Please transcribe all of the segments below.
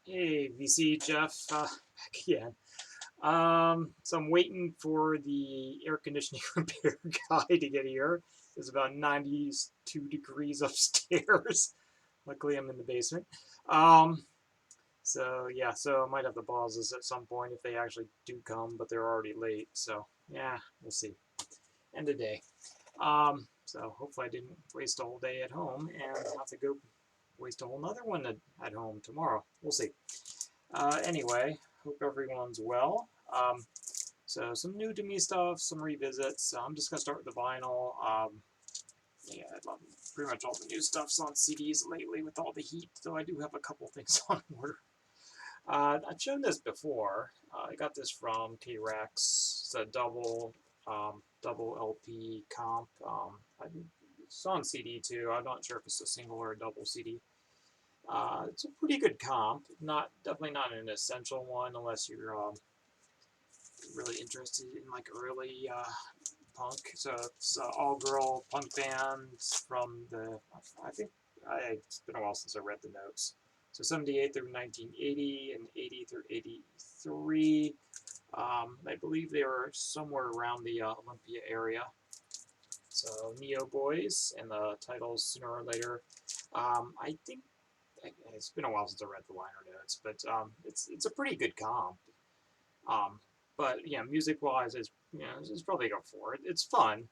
Hey, VC Jeff, back again. So I'm waiting for the air conditioning repair guy to get here. It's about 92 degrees upstairs. Luckily, I'm in the basement. Um, so yeah, so I might have the pauses at some point if they actually do come, but they're already late. So yeah, we'll see. End of day. So hopefully I didn't waste a whole day at home and have to go waste a whole nother one at home tomorrow. We'll see. Anyway, hope everyone's well. So some new to me stuff, some revisits. So I'm just gonna start with the vinyl. Yeah, I love pretty much all the new stuff's on CDs lately with all the heat. Though I do have a couple things on order. I've shown this before. I got this from TRex. It's a double LP comp. It's on CD too. I'm not sure if it's a single or a double CD. It's a pretty good comp. Not definitely not an essential one unless you're really interested in like early punk. So it's all girl punk bands from the it's been a while since I read the notes. So 78 through 1980 and 80 through 83. I believe they were somewhere around the Olympia area. So Neo Boys and the titles sooner or later. I think it's been a while since I read the liner notes, but it's a pretty good comp. Um, but yeah, music wise, it's probably go for it. It's fun,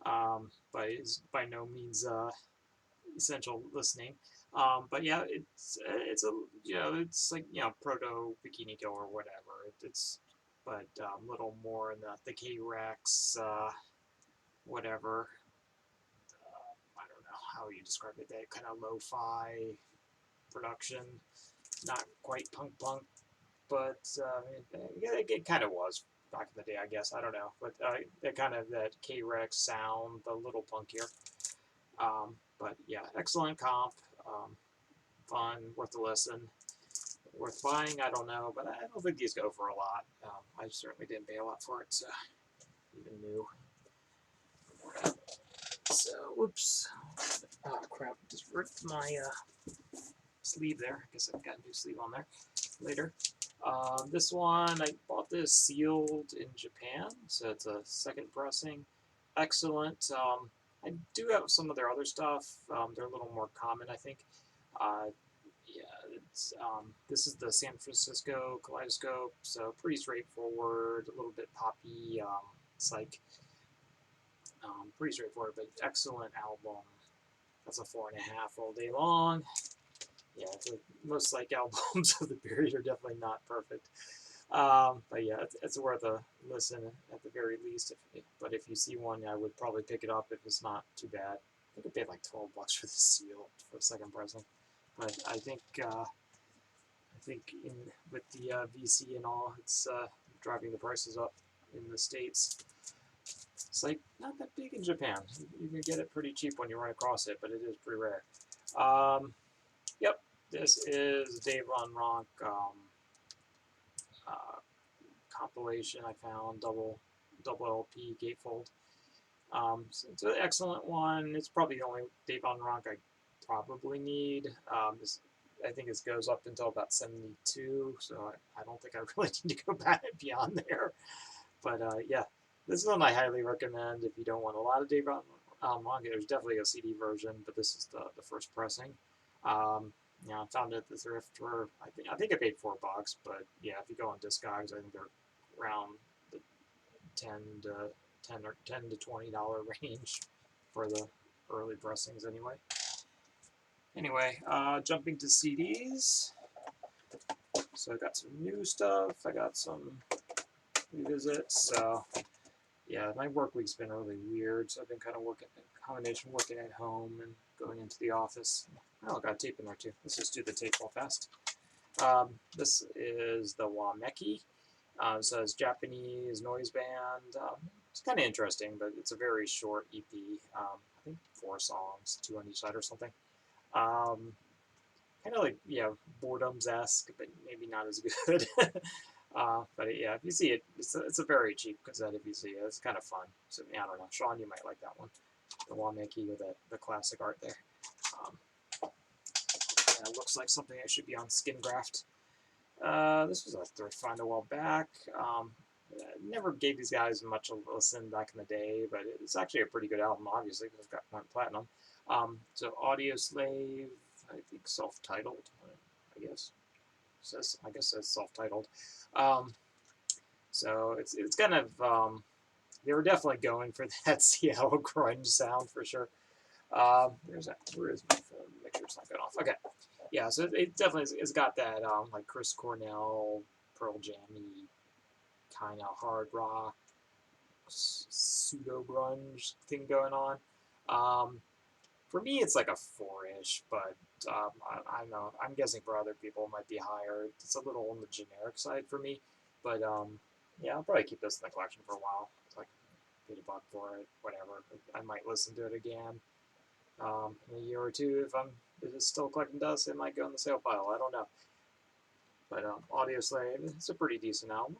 but it's by no means essential listening. But yeah, it's a it's like proto Bikini Kill or whatever. It's but a little more in the K-Rex whatever. I don't know how you describe it. That kind of lo-fi production, not quite punk, but it kind of was back in the day, I guess. I don't know, but that kind of that K-Rex sound, the little punkier. But yeah, excellent comp, fun, worth a listen, worth buying. I don't know, but I don't think these go for a lot. I certainly didn't pay a lot for it, so even new. So, whoops. Oh crap! Just ripped my sleeve there. I guess I've got a new sleeve on there later. This one, I bought this sealed in Japan, so it's a second pressing. Excellent. I do have some of their other stuff. They're a little more common, I think. Uh, yeah, this is the San Francisco Kaleidoscope, so pretty straightforward, a little bit poppy. It's like pretty straightforward, but excellent album. That's a 4.5 all day long. Yeah, most like albums of the period are definitely not perfect. But yeah, it's worth a listen at the very least. But if you see one, I would probably pick it up if it's not too bad. I think I paid like $12 for the seal for a second pressing. But I think with the VC and all, it's driving the prices up in the States. It's like not that big in Japan. You can get it pretty cheap when you run across it, but it is pretty rare. Yep, this is Dave Von Ronk uh, compilation I found, double LP gatefold. So it's an excellent one. It's probably the only Dave Von Ronk I probably need. I think it goes up until about 72, so I don't think I really need to go back beyond there. But yeah, this is one I highly recommend if you don't want a lot of Dave Von Ronk. There's definitely a CD version, but this is the first pressing. I found it at the thrift for I think I paid $4, but yeah, if you go on Discogs, I think they're around the 10 to $20 range for the early pressings anyway. Anyway, jumping to CDs. So I got some new stuff. I got some revisits. So yeah, my work week's been really weird. So I've been kind of working combination working at home and going into the office. Oh, I got tape in there too. Let's just do the tape real fast. This is the Wameki. It says Japanese noise band. It's kind of interesting, but it's a very short EP. I think 4 songs, 2 on each side or something. Kind of like, Boredoms-esque, but maybe not as good. But yeah, if you see it, it's a very cheap cassette if you see it. It's kind of fun. So yeah, I don't know. Sean, you might like that one. The Wameki with the classic art there. Um, Yeah, it looks like something that should be on Skin Graft. This was a thrift find a while back. Never gave these guys much of a listen back in the day, but it's actually a pretty good album, obviously, because it's went platinum. So Audioslave, I think self-titled, I guess. I guess it's self-titled. So it's kind of they were definitely going for that Seattle grunge sound for sure. Where is my phone? Make sure it's not going off. Okay. Yeah, so it definitely has got that like Chris Cornell, Pearl Jammy kind of hard rock, pseudo grunge thing going on. For me, it's like a 4-ish, but I don't know. I'm guessing for other people it might be higher. It's a little on the generic side for me, but yeah, I'll probably keep this in the collection for a while. It's like $1 for it, whatever. I might listen to it again in a year or two if it's still collecting dust. It might go in the sale pile. I don't know. But Audioslave, it's a pretty decent album.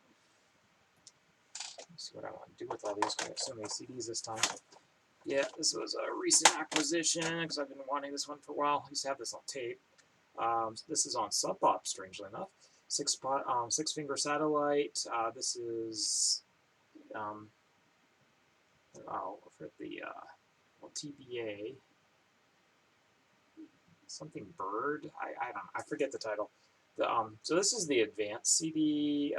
Let's see what I want to do with all these. I have so many CDs this time. Yeah, this was a recent acquisition because I've been wanting this one for a while. I used to have this on tape. This is on Sub Pop, strangely enough. Six Finger Satellite. This is for the TBA. Something Bird. I don't know. I forget the title. So this is the advanced CD.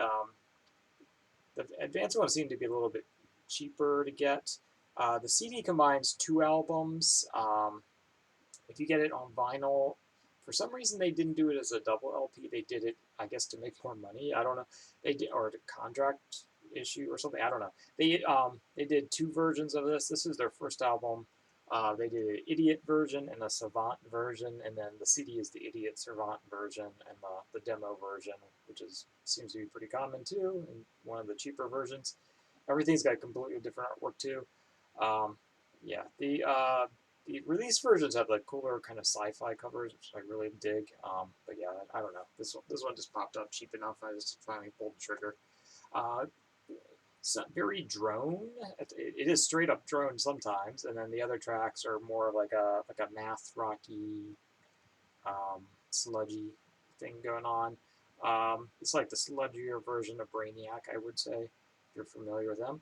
The advanced one seemed to be a little bit cheaper to get. The CD combines 2 albums. If you get it on vinyl, for some reason they didn't do it as a double LP. They did it, I guess, to make more money. I don't know. They did, or a contract issue or something. I don't know. They did 2 versions of this. This is their first album. They did an Idiot version and a Savant version, and then the CD is the Idiot Savant version, and the demo version, which seems to be pretty common too, and one of the cheaper versions. Everything's got completely different artwork too. Yeah, the release versions have like cooler kind of sci-fi covers, which I really dig. But yeah, I don't know. This one just popped up cheap enough. I just finally pulled the trigger. It's very drone. It is straight up drone sometimes, and then the other tracks are more like a math rocky, sludgy thing going on. It's like the sludgier version of Brainiac, I would say, if you're familiar with them.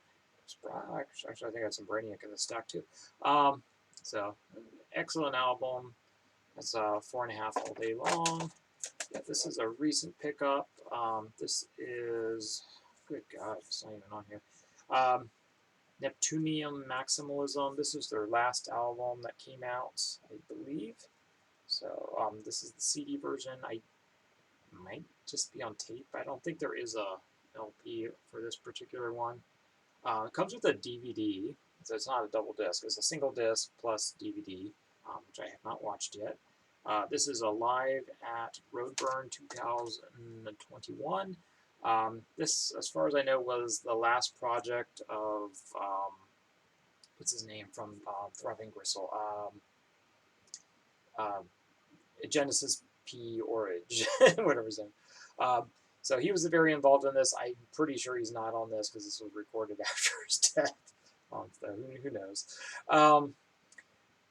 Actually, I think I have some Brainiac in the stack too. So, excellent album. It's 4.5 all day long. Yeah, this is a recent pickup. This is, good God, it's not even on here. Neptunium Maximalism. This is their last album that came out, I believe. So this is the CD version. I might just be on tape. I don't think there is a LP for this particular one. It comes with a DVD, so it's not a double disc. It's a single disc plus DVD, which I have not watched yet. This is a live at Roadburn 2021. This, as far as I know, was the last project of, what's his name from Throbbing Gristle? Genesis P. Orridge, whatever his name. So he was very involved in this. I'm pretty sure he's not on this because this was recorded after his death. So who knows?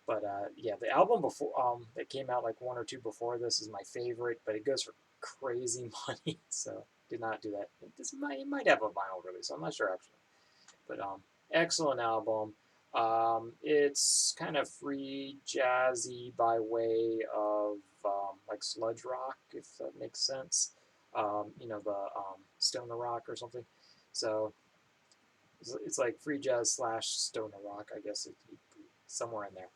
But yeah, the album before that came out like 1 or 2 before this is my favorite, but it goes for crazy money, so did not do that. It might have a vinyl release. I'm not sure actually, but excellent album. It's kind of free jazzy by way of like sludge rock, if that makes sense. You know, the stoner rock or something. So it's like free jazz / stoner rock, I guess, somewhere in there.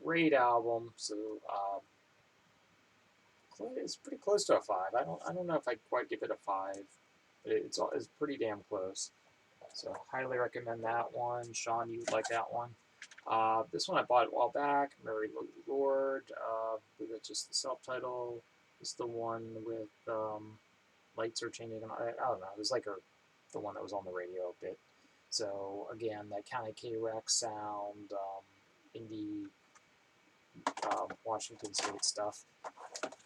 Great album. So it's pretty close to a 5. I don't know if I'd quite give it a 5, but it's pretty damn close. So highly recommend that one. Sean, you would like that one. This one I bought a while back. Mary Lord. That's just the self-title. It's the one with lights are changing. I don't know. It was like the one that was on the radio a bit. So again, that kind of TRex sound, indie Washington State stuff.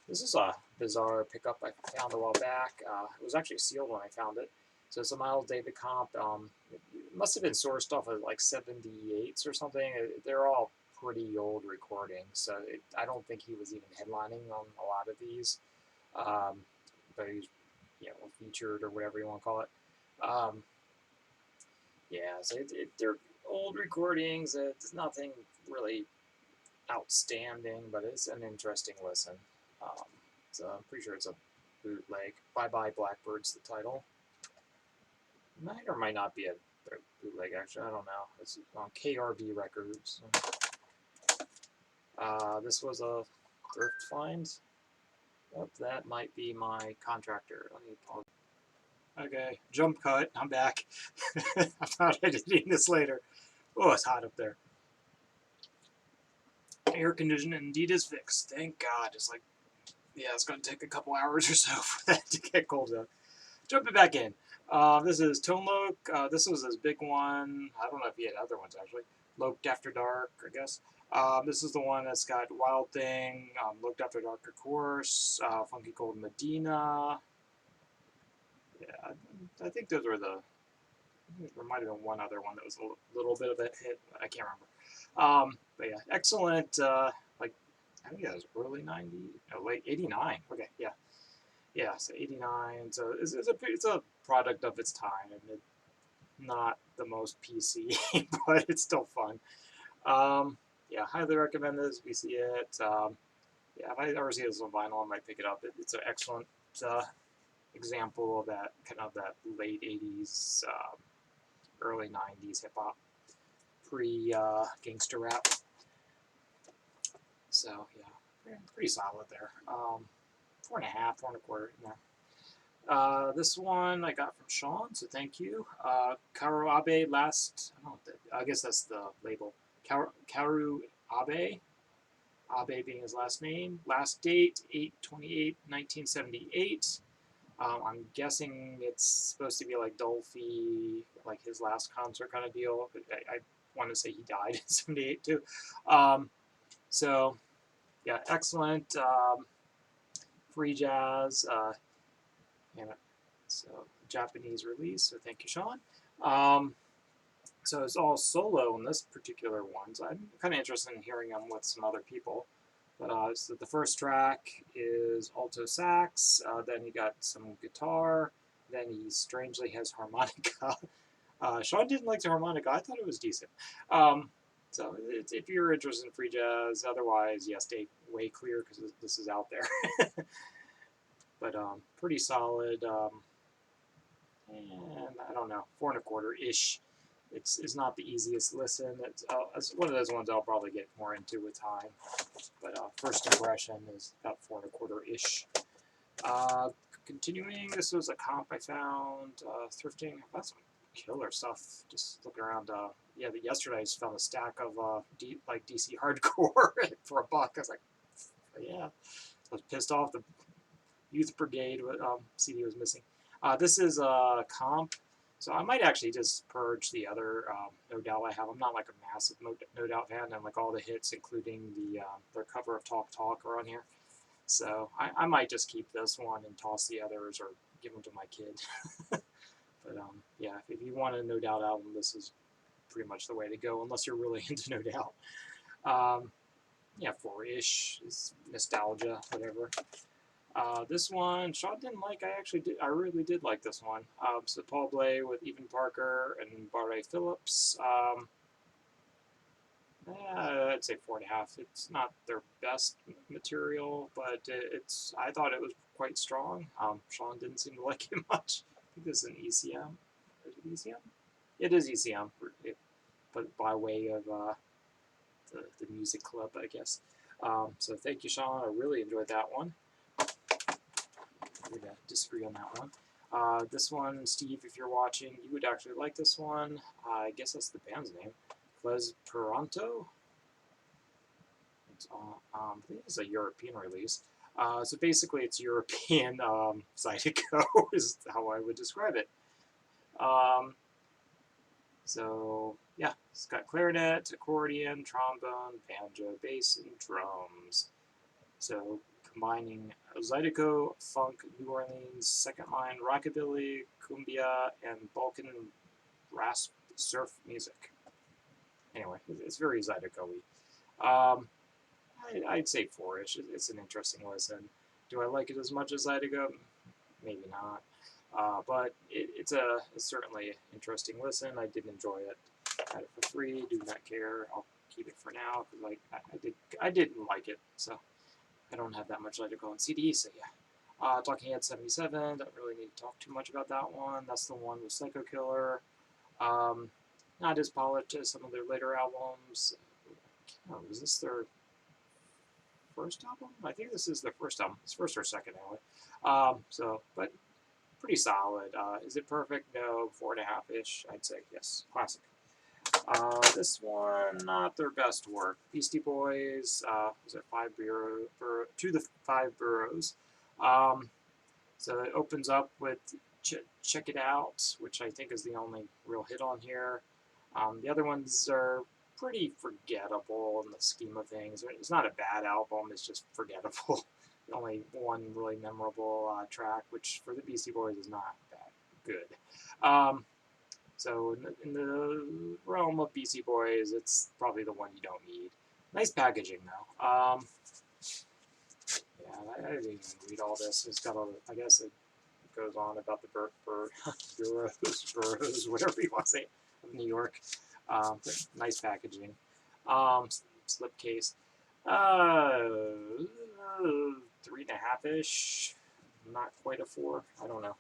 This is a bizarre pickup I found a while back. It was actually sealed when I found it. So it's a Miles David comp. It must have been sourced off of like 78s or something. They're all pretty old recordings, so I don't think he was even headlining on a lot of these, but he's, you know, featured or whatever you want to call it. Yeah, so they're old recordings. It's nothing really outstanding, but it's an interesting listen. So I'm pretty sure it's a bootleg. Bye Bye Blackbird's the title. Might or might not be a bootleg, actually. I don't know. It's on KRV Records. This was a thrift find. Oh, that might be my contractor. Let me pause. Okay, jump cut. I'm back. I thought editing this later. Oh, it's hot up there. Air conditioning indeed is fixed. Thank God. It's like, yeah, it's going to take a couple hours or so for that to get cold enough. Jumping back in. This is Tone Loc. This was his big one. I don't know if he had other ones, actually. Loked After Dark, I guess. This is the one that's got Wild Thing, Loked After Dark, of course, Funky Cold Medina. Yeah, I think those were the... There might have been one other one that was a little bit of a hit. I can't remember. But yeah, excellent. Like, I think that was early 90s. No, late 89. Okay, yeah. Yeah, so 89. So it's a product of its time. And it's not the most PC, but it's still fun. Yeah, highly recommend this. We see it. Yeah, if I ever see this on vinyl, I might pick it up. It's an excellent example of that kind of that late 80s, early 90s hip hop, pre gangster rap. So yeah, pretty solid there. 4.5, 4.25. Yeah. This one I got from Sean, so thank you. Karu Abe last. I guess that's the label. Karu Abe. Abe being his last name. Last date 8/28/1978. I'm guessing it's supposed to be like Dolphy, like his last concert kind of deal. I want to say he died in '78 too. So yeah, excellent. Free jazz. So Japanese release. So thank you, Sean. So it's all solo in this particular one. So I'm kind of interested in hearing them with some other people. But so the first track is alto sax. Then you got some guitar. Then he strangely has harmonica. Sean didn't like the harmonica. I thought it was decent. So if you're interested in free jazz, otherwise, yeah, stay way clear because this is out there. But pretty solid. And I don't know, 4.25-ish. It's not the easiest listen. It's one of those ones I'll probably get more into with time. But first impression is about 4.25-ish. Continuing, this was a comp I found thrifting. That's some killer stuff. Just looking around. Yeah, yesterday I just found a stack of like DC hardcore for $1. I was like, yeah. I was pissed off. The Youth Brigade CD was missing. This is a comp. So I might actually just purge the other No Doubt I have. I'm not like a massive No Doubt fan, and like all the hits, including their cover of Talk Talk, are on here. So I might just keep this one and toss the others or give them to my kid. But yeah, if you want a No Doubt album, this is pretty much the way to go, unless you're really into No Doubt. Yeah, 4-ish is nostalgia, whatever. This one, Sean didn't like. I really did like this one. So Paul Bley with Evan Parker and Barre Phillips. I'd say 4.5. It's not their best material, but I thought it was quite strong. Sean didn't seem to like it much. I think this is an ECM. Is it ECM? It is ECM, but by way of the music club, I guess. So thank you, Sean. I really enjoyed that one. We're going to disagree on that one. This one, Steve, if you're watching, you would actually like this one. I guess that's the band's name. L'esperanto. I think it's a European release. So basically, it's European Zydeco is how I would describe it. So yeah, it's got clarinet, accordion, trombone, banjo, bass, and drums. So combining Zydeco, funk, New Orleans, second line, rockabilly, cumbia, and Balkan rasp surf music. Anyway, it's very Zydeco-y. I'd say 4-ish. It's an interesting listen. Do I like it as much as Zydeco? Maybe not. But it's certainly an interesting listen. I did enjoy it. Had it for free. Do not care. I'll keep it for now because I did like it. So I don't have that much Zydeco on CD. So yeah. Talking Head 77. Don't really need to talk too much about that one. That's the one with Psycho Killer. Not as polished as some of their later albums. Oh, was this their first album? I think this is their first album. It's first or second, anyway. But pretty solid. Is it perfect? No. 4.5-ish. I'd say yes. Classic. This one, not their best work. Beastie Boys. Was it To the Five Boroughs? So it opens up with Check It Out, which I think is the only real hit on here. The other ones are pretty forgettable in the scheme of things. It's not a bad album, it's just forgettable. Only one really memorable track, which for the Beastie Boys is not that good. So in the realm of Beastie Boys, it's probably the one you don't need. Nice packaging, though. Yeah, I didn't even read all this. It's got I guess it goes on about the Boroughs, whatever you want to say, of New York. Nice packaging. Slipcase. 3.5-ish. Not quite a 4. I don't know.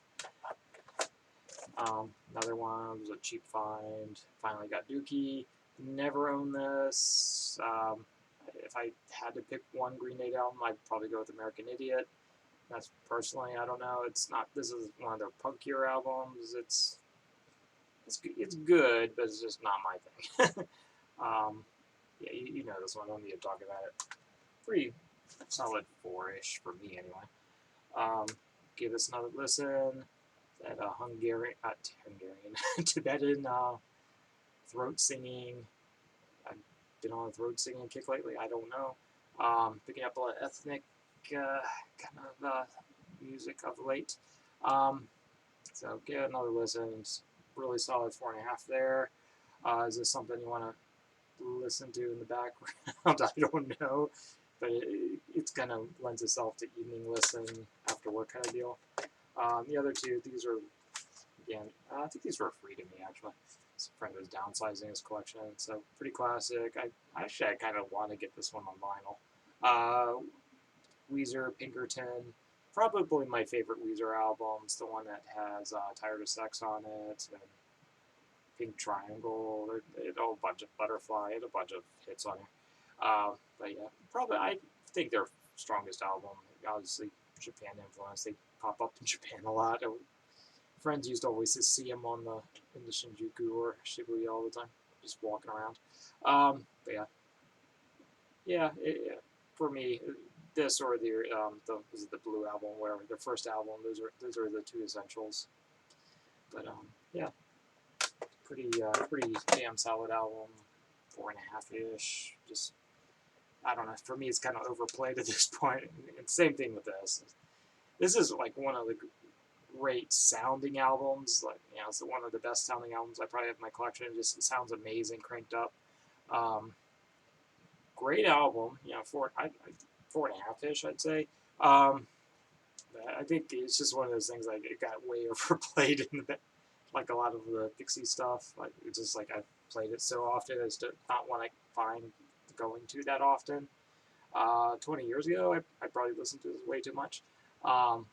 Another one was a cheap find. Finally got Dookie. Never owned this. If I had to pick one Green Day album, I'd probably go with American Idiot. That's personally, I don't know. It's not. This is one of their punkier albums. It's good, but it's just not my thing. Yeah, you know this one. I don't need to talk about it. Pretty solid 4-ish for me, anyway. Give this another listen. That Hungarian, Tibetan throat singing. I've been on a throat singing kick lately. I don't know. Picking up a lot of ethnic kind of music of late. So give it another listen. It's really solid 4.5 there. Is this something you want to listen to in the background? I don't know, but it's kind of lends itself to evening listen after work kind of deal. The other two, these are, again, I think these were free to me, actually. This friend was downsizing his collection, so pretty classic. I kind of want to get this one on vinyl. Weezer, Pinkerton, probably my favorite Weezer album. It's the one that has Tired of Sex on it, and Pink Triangle, a whole bunch of Butterfly, and a bunch of hits on it. But yeah, probably, I think their strongest album, obviously Japan influence. They pop up in Japan a lot. Friends used to always see them in the Shinjuku or Shibuya all the time, just walking around. But yeah, for me, this or this is the Blue album, where their first album. Those are the two essentials. But yeah, pretty damn solid album. 4.5-ish. Just, I don't know. For me, it's kind of overplayed at this point. And same thing with this. This is like one of the great sounding albums. Like, it's one of the best sounding albums I probably have in my collection. It sounds amazing, cranked up. Great album. 4.5-ish, I'd say. I think it's just one of those things, like, it got way overplayed in like a lot of the Pixie stuff. Like, it's just like I've played it so often as to not want to find going to that often. 20 years ago, I probably listened to this way too much. But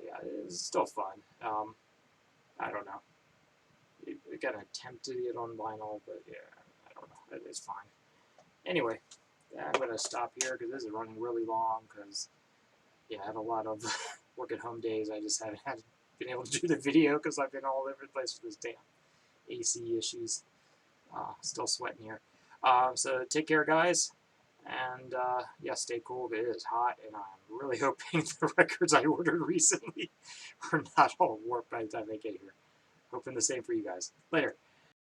yeah, it's still fun. I don't know. It got attempted to get on vinyl, but yeah, I don't know. It's fine. Anyway, I'm going to stop here because this is running really long because, I have a lot of work at home days. I just haven't been able to do the video because I've been all over the place with this damn AC issues. Still sweating here. So take care, guys. And yeah, stay cool. It is hot, and I'm really hoping the records I ordered recently are not all warped by the time they get here. Hoping the same for you guys. Later.